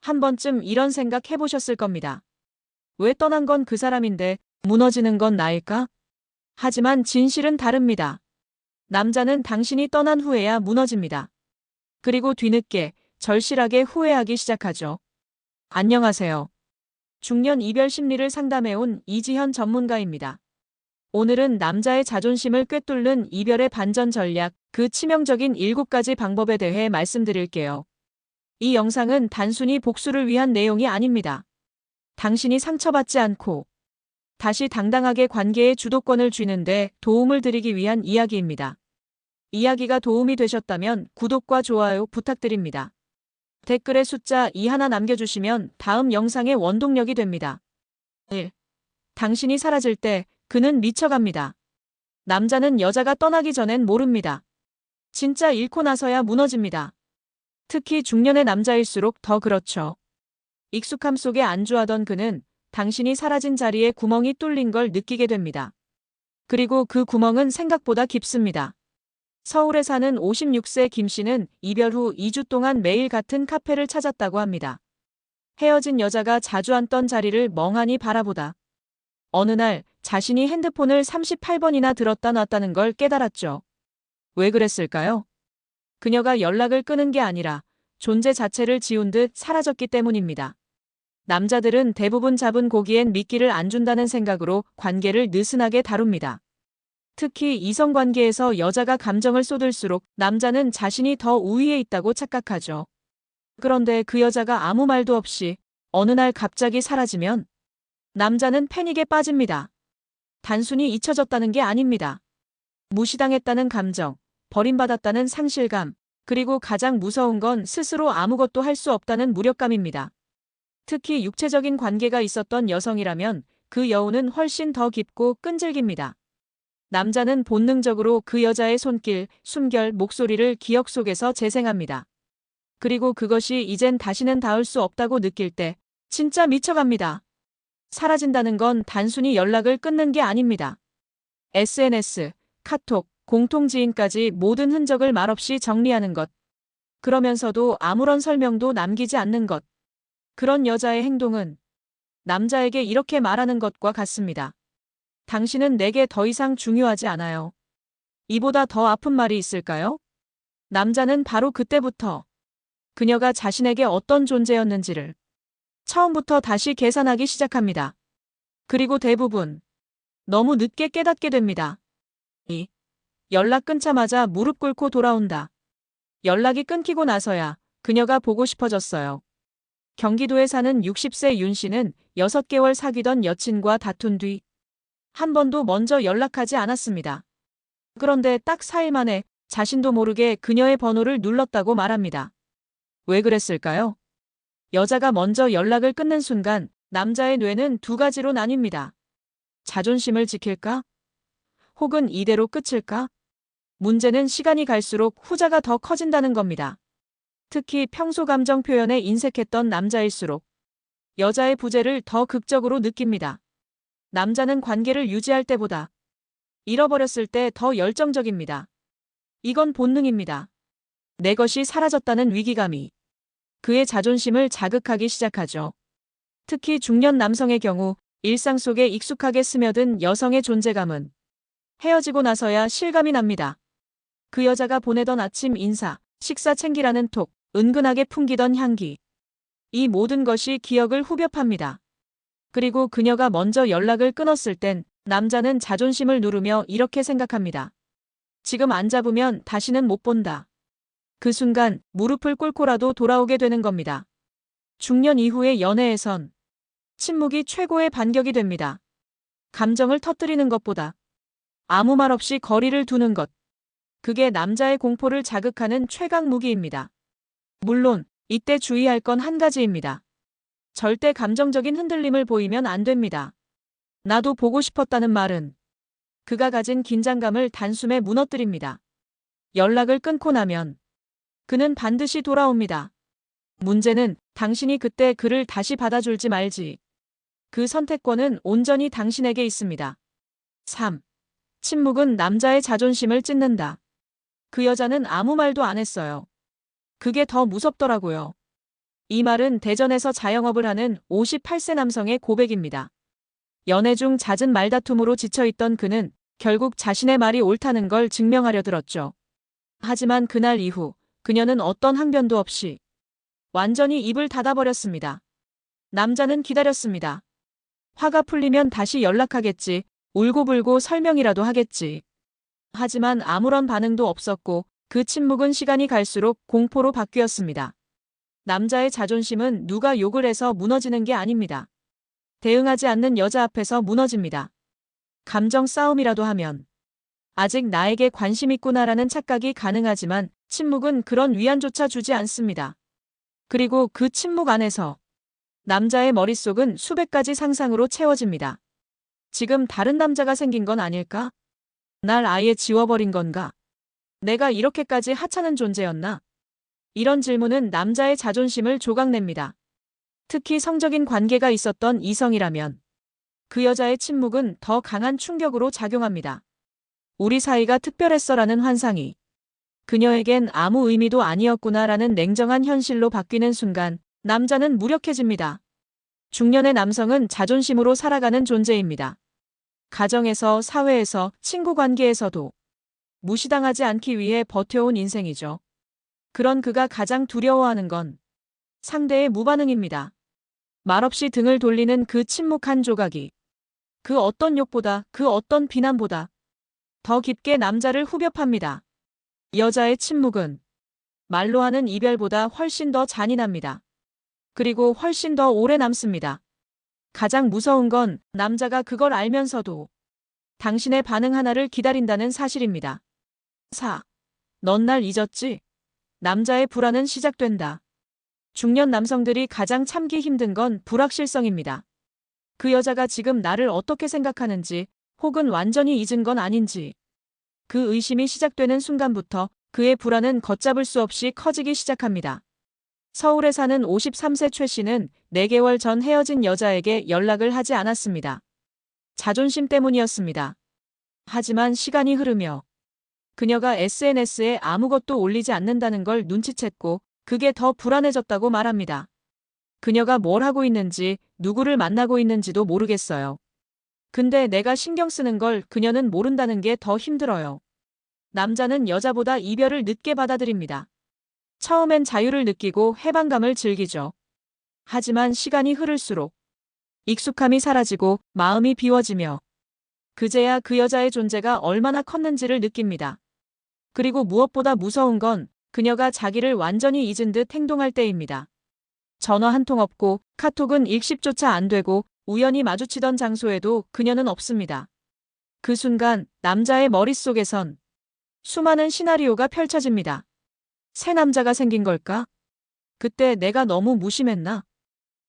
한 번쯤 이런 생각 해보셨을 겁니다. 왜 떠난 건 그 사람인데 무너지는 건 나일까? 하지만 진실은 다릅니다. 남자는 당신이 떠난 후에야 무너집니다. 그리고 뒤늦게 절실하게 후회하기 시작하죠. 안녕하세요. 중년 이별 심리를 상담해온 이지현 전문가입니다. 오늘은 남자의 자존심을 꿰뚫는 이별의 반전 전략, 그 치명적인 7가지 방법에 대해 말씀드릴게요. 이 영상은 단순히 복수를 위한 내용이 아닙니다. 당신이 상처받지 않고 다시 당당하게 관계의 주도권을 쥐는데 도움을 드리기 위한 이야기입니다. 이야기가 도움이 되셨다면 구독과 좋아요 부탁드립니다. 댓글에 숫자 2 하나 남겨주시면 다음 영상의 원동력이 됩니다. 1. 당신이 사라질 때 그는 미쳐갑니다. 남자는 여자가 떠나기 전엔 모릅니다. 진짜 잃고 나서야 무너집니다. 특히 중년의 남자일수록 더 그렇죠. 익숙함 속에 안주하던 그는 당신이 사라진 자리에 구멍이 뚫린 걸 느끼게 됩니다. 그리고 그 구멍은 생각보다 깊습니다. 서울에 사는 56세 김 씨는 이별 후 2주 동안 매일 같은 카페를 찾았다고 합니다. 헤어진 여자가 자주 앉던 자리를 멍하니 바라보다 어느 날 자신이 핸드폰을 38번이나 들었다 놨다는 걸 깨달았죠. 왜 그랬을까요? 그녀가 연락을 끊은 게 아니라 존재 자체를 지운 듯 사라졌기 때문입니다. 남자들은 대부분 잡은 고기엔 미끼를 안 준다는 생각으로 관계를 느슨하게 다룹니다. 특히 이성관계에서 여자가 감정을 쏟을수록 남자는 자신이 더 우위에 있다고 착각하죠. 그런데 그 여자가 아무 말도 없이 어느 날 갑자기 사라지면 남자는 패닉에 빠집니다. 단순히 잊혀졌다는 게 아닙니다. 무시당했다는 감정, 버림받았다는 상실감, 그리고 가장 무서운 건 스스로 아무것도 할 수 없다는 무력감입니다. 특히 육체적인 관계가 있었던 여성이라면 그 여운은 훨씬 더 깊고 끈질깁니다. 남자는 본능적으로 그 여자의 손길, 숨결, 목소리를 기억 속에서 재생합니다. 그리고 그것이 이젠 다시는 닿을 수 없다고 느낄 때 진짜 미쳐갑니다. 사라진다는 건 단순히 연락을 끊는 게 아닙니다. SNS, 카톡, 공통지인까지 모든 흔적을 말없이 정리하는 것. 그러면서도 아무런 설명도 남기지 않는 것. 그런 여자의 행동은 남자에게 이렇게 말하는 것과 같습니다. 당신은 내게 더 이상 중요하지 않아요. 이보다 더 아픈 말이 있을까요? 남자는 바로 그때부터 그녀가 자신에게 어떤 존재였는지를 처음부터 다시 계산하기 시작합니다. 그리고 대부분 너무 늦게 깨닫게 됩니다. 2. 연락 끊자마자 무릎 꿇고 돌아온다. 연락이 끊기고 나서야 그녀가 보고 싶어졌어요. 경기도에 사는 60세 윤 씨는 6개월 사귀던 여친과 다툰 뒤 한 번도 먼저 연락하지 않았습니다. 그런데 딱 4일 만에 자신도 모르게 그녀의 번호를 눌렀다고 말합니다. 왜 그랬을까요? 여자가 먼저 연락을 끊는 순간 남자의 뇌는 2가지로 나뉩니다. 자존심을 지킬까? 혹은 이대로 끝일까? 문제는 시간이 갈수록 후자가 더 커진다는 겁니다. 특히 평소 감정 표현에 인색했던 남자일수록 여자의 부재를 더 극적으로 느낍니다. 남자는 관계를 유지할 때보다 잃어버렸을 때 더 열정적입니다. 이건 본능입니다. 내 것이 사라졌다는 위기감이 그의 자존심을 자극하기 시작하죠. 특히 중년 남성의 경우 일상 속에 익숙하게 스며든 여성의 존재감은 헤어지고 나서야 실감이 납니다. 그 여자가 보내던 아침 인사, 식사 챙기라는 톡, 은근하게 풍기던 향기. 이 모든 것이 기억을 후벼 팝니다. 그리고 그녀가 먼저 연락을 끊었을 땐 남자는 자존심을 누르며 이렇게 생각합니다. 지금 안 잡으면 다시는 못 본다. 그 순간 무릎을 꿇고라도 돌아오게 되는 겁니다. 중년 이후의 연애에선 침묵이 최고의 반격이 됩니다. 감정을 터뜨리는 것보다 아무 말 없이 거리를 두는 것. 그게 남자의 공포를 자극하는 최강 무기입니다. 물론 이때 주의할 건 한 가지입니다. 절대 감정적인 흔들림을 보이면 안 됩니다. 나도 보고 싶었다는 말은 그가 가진 긴장감을 단숨에 무너뜨립니다. 연락을 끊고 나면 그는 반드시 돌아옵니다. 문제는 당신이 그때 그를 다시 받아줄지 말지. 그 선택권은 온전히 당신에게 있습니다. 3. 침묵은 남자의 자존심을 찢는다. 그 여자는 아무 말도 안 했어요. 그게 더 무섭더라고요. 이 말은 대전에서 자영업을 하는 58세 남성의 고백입니다. 연애 중 잦은 말다툼으로 지쳐있던 그는 결국 자신의 말이 옳다는 걸 증명하려 들었죠. 하지만 그날 이후 그녀는 어떤 항변도 없이 완전히 입을 닫아버렸습니다. 남자는 기다렸습니다. 화가 풀리면 다시 연락하겠지, 울고불고 설명이라도 하겠지. 하지만 아무런 반응도 없었고 그 침묵은 시간이 갈수록 공포로 바뀌었습니다. 남자의 자존심은 누가 욕을 해서 무너지는 게 아닙니다. 대응하지 않는 여자 앞에서 무너집니다. 감정 싸움이라도 하면 아직 나에게 관심 있구나라는 착각이 가능하지만 침묵은 그런 위안조차 주지 않습니다. 그리고 그 침묵 안에서 남자의 머릿속은 수백 가지 상상으로 채워집니다. 지금 다른 남자가 생긴 건 아닐까? 날 아예 지워버린 건가? 내가 이렇게까지 하찮은 존재였나? 이런 질문은 남자의 자존심을 조각냅니다. 특히 성적인 관계가 있었던 이성이라면 그 여자의 침묵은 더 강한 충격으로 작용합니다. 우리 사이가 특별했어라는 환상이 그녀에겐 아무 의미도 아니었구나라는 냉정한 현실로 바뀌는 순간 남자는 무력해집니다. 중년의 남성은 자존심으로 살아가는 존재입니다. 가정에서, 사회에서, 친구 관계에서도 무시당하지 않기 위해 버텨온 인생이죠. 그런 그가 가장 두려워하는 건 상대의 무반응입니다. 말없이 등을 돌리는 그 침묵한 조각이 그 어떤 욕보다, 그 어떤 비난보다 더 깊게 남자를 후벼 팝니다. 여자의 침묵은 말로 하는 이별보다 훨씬 더 잔인합니다. 그리고 훨씬 더 오래 남습니다. 가장 무서운 건 남자가 그걸 알면서도 당신의 반응 하나를 기다린다는 사실입니다. 4. 넌 날 잊었지? 남자의 불안은 시작된다. 중년 남성들이 가장 참기 힘든 건 불확실성입니다. 그 여자가 지금 나를 어떻게 생각하는지 혹은 완전히 잊은 건 아닌지. 그 의심이 시작되는 순간부터 그의 불안은 걷잡을 수 없이 커지기 시작합니다. 서울에 사는 53세 최 씨는 4개월 전 헤어진 여자에게 연락을 하지 않았습니다. 자존심 때문이었습니다. 하지만 시간이 흐르며 그녀가 SNS에 아무것도 올리지 않는다는 걸 눈치챘고 그게 더 불안해졌다고 말합니다. 그녀가 뭘 하고 있는지, 누구를 만나고 있는지도 모르겠어요. 근데 내가 신경 쓰는 걸 그녀는 모른다는 게 더 힘들어요. 남자는 여자보다 이별을 늦게 받아들입니다. 처음엔 자유를 느끼고 해방감을 즐기죠. 하지만 시간이 흐를수록 익숙함이 사라지고 마음이 비워지며 그제야 그 여자의 존재가 얼마나 컸는지를 느낍니다. 그리고 무엇보다 무서운 건 그녀가 자기를 완전히 잊은 듯 행동할 때입니다. 전화 한 통 없고 카톡은 읽씹조차 안 되고 우연히 마주치던 장소에도 그녀는 없습니다. 그 순간 남자의 머릿속에선 수많은 시나리오가 펼쳐집니다. 새 남자가 생긴 걸까? 그때 내가 너무 무심했나?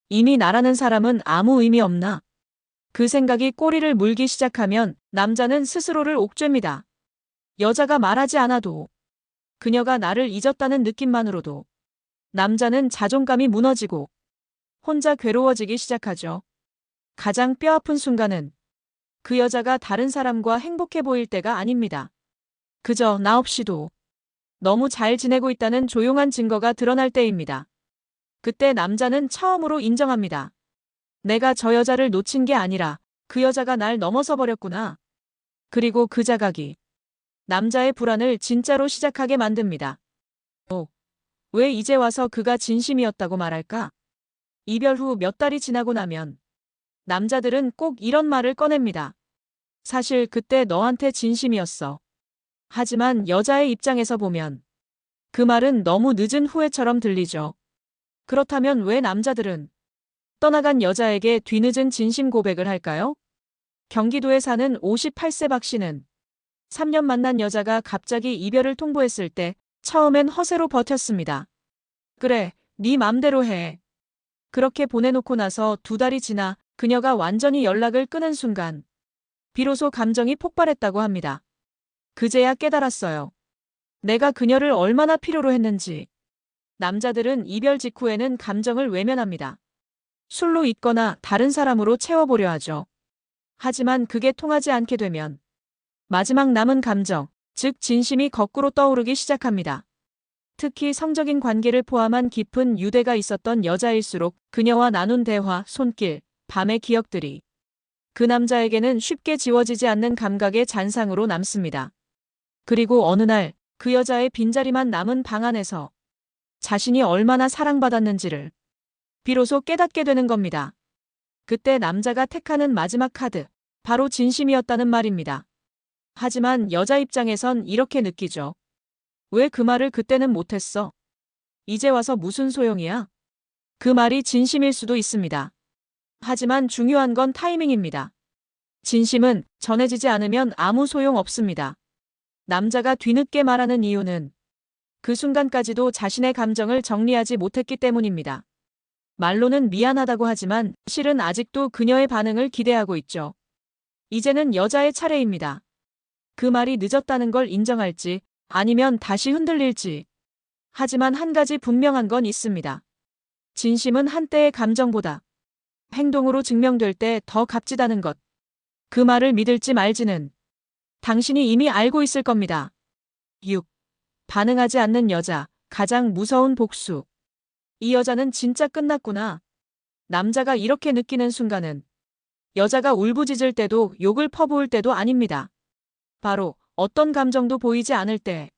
이미 나라는 사람은 아무 의미 없나? 그 생각이 꼬리를 물기 시작하면 남자는 스스로를 옥죄입니다. 여자가 말하지 않아도 그녀가 나를 잊었다는 느낌만으로도 남자는 자존감이 무너지고 혼자 괴로워지기 시작하죠. 가장 뼈아픈 순간은 그 여자가 다른 사람과 행복해 보일 때가 아닙니다. 그저 나 없이도 너무 잘 지내고 있다는 조용한 증거가 드러날 때입니다. 그때 남자는 처음으로 인정합니다. 내가 저 여자를 놓친 게 아니라 그 여자가 날 넘어서 버렸구나. 그리고 그 자각이 남자의 불안을 진짜로 시작하게 만듭니다. 왜 이제 와서 그가 진심이었다고 말할까? 이별 후 몇 달이 지나고 나면 남자들은 꼭 이런 말을 꺼냅니다. 사실 그때 너한테 진심이었어. 하지만 여자의 입장에서 보면 그 말은 너무 늦은 후회처럼 들리죠. 그렇다면 왜 남자들은 떠나간 여자에게 뒤늦은 진심 고백을 할까요? 경기도에 사는 58세 박 씨는 3년 만난 여자가 갑자기 이별을 통보했을 때 처음엔 허세로 버텼습니다. 그래, 네 맘대로 해. 그렇게 보내놓고 나서 2달이 지나 그녀가 완전히 연락을 끊은 순간 비로소 감정이 폭발했다고 합니다. 그제야 깨달았어요. 내가 그녀를 얼마나 필요로 했는지. 남자들은 이별 직후에는 감정을 외면합니다. 술로 잊거나 다른 사람으로 채워보려 하죠. 하지만 그게 통하지 않게 되면 마지막 남은 감정, 즉 진심이 거꾸로 떠오르기 시작합니다. 특히 성적인 관계를 포함한 깊은 유대가 있었던 여자일수록 그녀와 나눈 대화, 손길, 밤의 기억들이 그 남자에게는 쉽게 지워지지 않는 감각의 잔상으로 남습니다. 그리고 어느 날 그 여자의 빈자리만 남은 방 안에서 자신이 얼마나 사랑받았는지를 비로소 깨닫게 되는 겁니다. 그때 남자가 택하는 마지막 카드, 바로 진심이었다는 말입니다. 하지만 여자 입장에선 이렇게 느끼죠. 왜 그 말을 그때는 못했어? 이제 와서 무슨 소용이야? 그 말이 진심일 수도 있습니다. 하지만 중요한 건 타이밍입니다. 진심은 전해지지 않으면 아무 소용 없습니다. 남자가 뒤늦게 말하는 이유는 그 순간까지도 자신의 감정을 정리하지 못했기 때문입니다. 말로는 미안하다고 하지만 실은 아직도 그녀의 반응을 기대하고 있죠. 이제는 여자의 차례입니다. 그 말이 늦었다는 걸 인정할지 아니면 다시 흔들릴지. 하지만 한 가지 분명한 건 있습니다. 진심은 한때의 감정보다 행동으로 증명될 때 더 값지다는 것. 그 말을 믿을지 말지는 당신이 이미 알고 있을 겁니다. 6. 반응하지 않는 여자, 가장 무서운 복수. 이 여자는 진짜 끝났구나. 남자가 이렇게 느끼는 순간은 여자가 울부짖을 때도 욕을 퍼부을 때도 아닙니다. 바로 어떤 감정도 보이지 않을 때,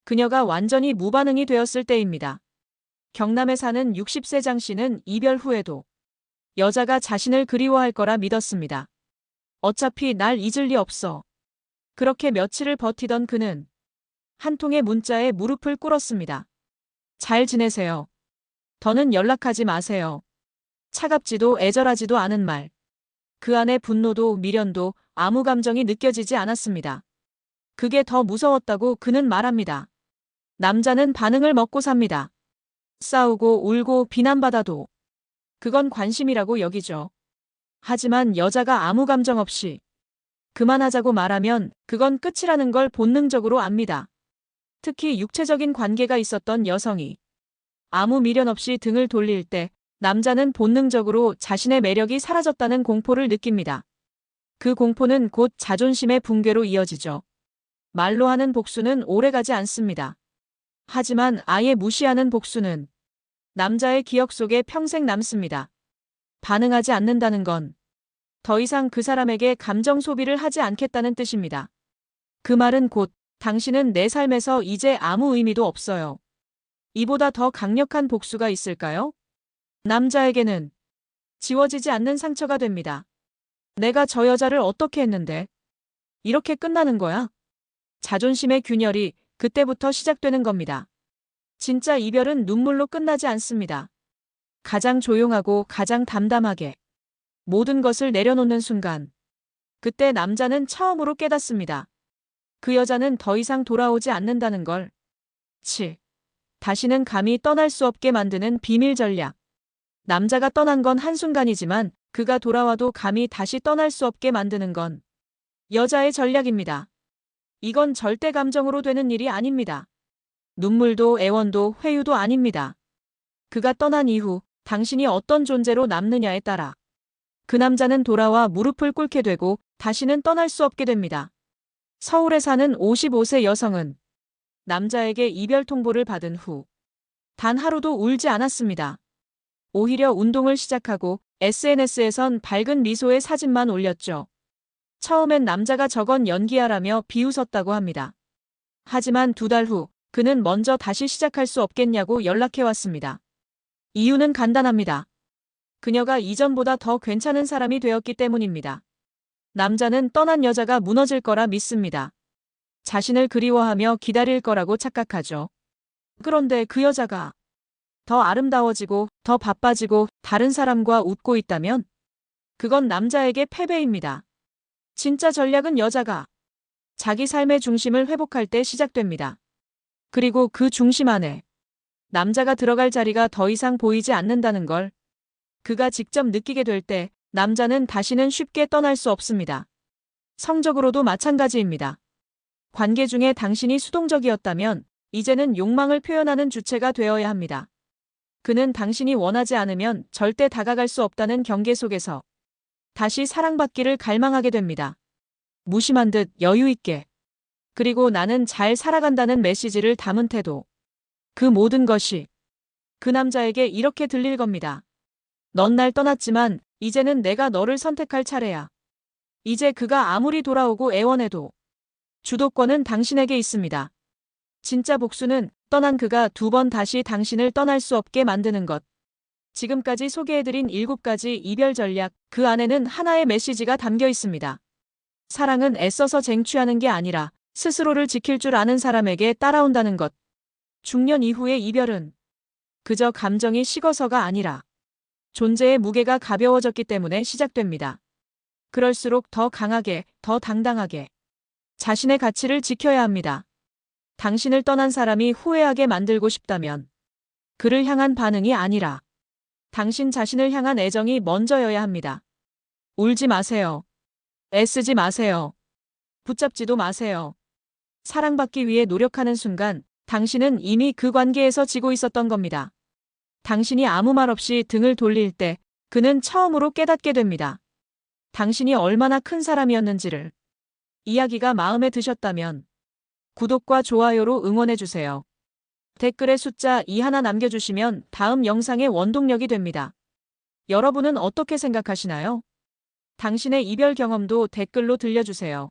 그녀가 완전히 무반응이 되었을 때입니다. 경남에 사는 60세 장 씨는 이별 후에도 여자가 자신을 그리워할 거라 믿었습니다. 어차피 날 잊을 리 없어. 그렇게 며칠을 버티던 그는 한 통의 문자에 무릎을 꿇었습니다. 잘 지내세요. 더는 연락하지 마세요. 차갑지도 애절하지도 않은 말. 그 안에 분노도 미련도 아무 감정이 느껴지지 않았습니다. 그게 더 무서웠다고 그는 말합니다. 남자는 반응을 먹고 삽니다. 싸우고 울고 비난받아도 그건 관심이라고 여기죠. 하지만 여자가 아무 감정 없이 그만하자고 말하면 그건 끝이라는 걸 본능적으로 압니다. 특히 육체적인 관계가 있었던 여성이 아무 미련 없이 등을 돌릴 때 남자는 본능적으로 자신의 매력이 사라졌다는 공포를 느낍니다. 그 공포는 곧 자존심의 붕괴로 이어지죠. 말로 하는 복수는 오래가지 않습니다. 하지만 아예 무시하는 복수는 남자의 기억 속에 평생 남습니다. 반응하지 않는다는 건 더 이상 그 사람에게 감정 소비를 하지 않겠다는 뜻입니다. 그 말은 곧 당신은 내 삶에서 이제 아무 의미도 없어요. 이보다 더 강력한 복수가 있을까요? 남자에게는 지워지지 않는 상처가 됩니다. 내가 저 여자를 어떻게 했는데 이렇게 끝나는 거야? 자존심의 균열이 그때부터 시작되는 겁니다. 진짜 이별은 눈물로 끝나지 않습니다. 가장 조용하고 가장 담담하게 모든 것을 내려놓는 순간, 그때 남자는 처음으로 깨닫습니다. 그 여자는 더 이상 돌아오지 않는다는 걸. 7. 다시는 감히 떠날 수 없게 만드는 비밀 전략. 남자가 떠난 건 한순간이지만 그가 돌아와도 감히 다시 떠날 수 없게 만드는 건 여자의 전략입니다. 이건 절대 감정으로 되는 일이 아닙니다. 눈물도 애원도 회유도 아닙니다. 그가 떠난 이후 당신이 어떤 존재로 남느냐에 따라 그 남자는 돌아와 무릎을 꿇게 되고 다시는 떠날 수 없게 됩니다. 서울에 사는 55세 여성은 남자에게 이별 통보를 받은 후 단 하루도 울지 않았습니다. 오히려 운동을 시작하고 SNS에선 밝은 미소의 사진만 올렸죠. 처음엔 남자가 저건 연기야라며 비웃었다고 합니다. 하지만 2달 후 그는 먼저 다시 시작할 수 없겠냐고 연락해왔습니다. 이유는 간단합니다. 그녀가 이전보다 더 괜찮은 사람이 되었기 때문입니다. 남자는 떠난 여자가 무너질 거라 믿습니다. 자신을 그리워하며 기다릴 거라고 착각하죠. 그런데 그 여자가 더 아름다워지고 더 바빠지고 다른 사람과 웃고 있다면 그건 남자에게 패배입니다. 진짜 전략은 여자가 자기 삶의 중심을 회복할 때 시작됩니다. 그리고 그 중심 안에 남자가 들어갈 자리가 더 이상 보이지 않는다는 걸 그가 직접 느끼게 될 때 남자는 다시는 쉽게 떠날 수 없습니다. 성적으로도 마찬가지입니다. 관계 중에 당신이 수동적이었다면 이제는 욕망을 표현하는 주체가 되어야 합니다. 그는 당신이 원하지 않으면 절대 다가갈 수 없다는 경계 속에서 다시 사랑받기를 갈망하게 됩니다. 무심한 듯 여유 있게. 그리고 나는 잘 살아간다는 메시지를 담은 태도. 그 모든 것이 그 남자에게 이렇게 들릴 겁니다. 넌 날 떠났지만 이제는 내가 너를 선택할 차례야. 이제 그가 아무리 돌아오고 애원해도 주도권은 당신에게 있습니다. 진짜 복수는 떠난 그가 두 번 다시 당신을 떠날 수 없게 만드는 것. 지금까지 소개해드린 7가지 이별 전략, 그 안에는 하나의 메시지가 담겨 있습니다. 사랑은 애써서 쟁취하는 게 아니라 스스로를 지킬 줄 아는 사람에게 따라온다는 것. 중년 이후의 이별은 그저 감정이 식어서가 아니라 존재의 무게가 가벼워졌기 때문에 시작됩니다. 그럴수록 더 강하게, 더 당당하게 자신의 가치를 지켜야 합니다. 당신을 떠난 사람이 후회하게 만들고 싶다면 그를 향한 반응이 아니라 당신 자신을 향한 애정이 먼저여야 합니다. 울지 마세요. 애쓰지 마세요. 붙잡지도 마세요. 사랑받기 위해 노력하는 순간 당신은 이미 그 관계에서 지고 있었던 겁니다. 당신이 아무 말 없이 등을 돌릴 때 그는 처음으로 깨닫게 됩니다. 당신이 얼마나 큰 사람이었는지를. 이야기가 마음에 드셨다면 구독과 좋아요로 응원해주세요. 댓글에 숫자 2 하나 남겨주시면 다음 영상의 원동력이 됩니다. 여러분은 어떻게 생각하시나요? 당신의 이별 경험도 댓글로 들려주세요.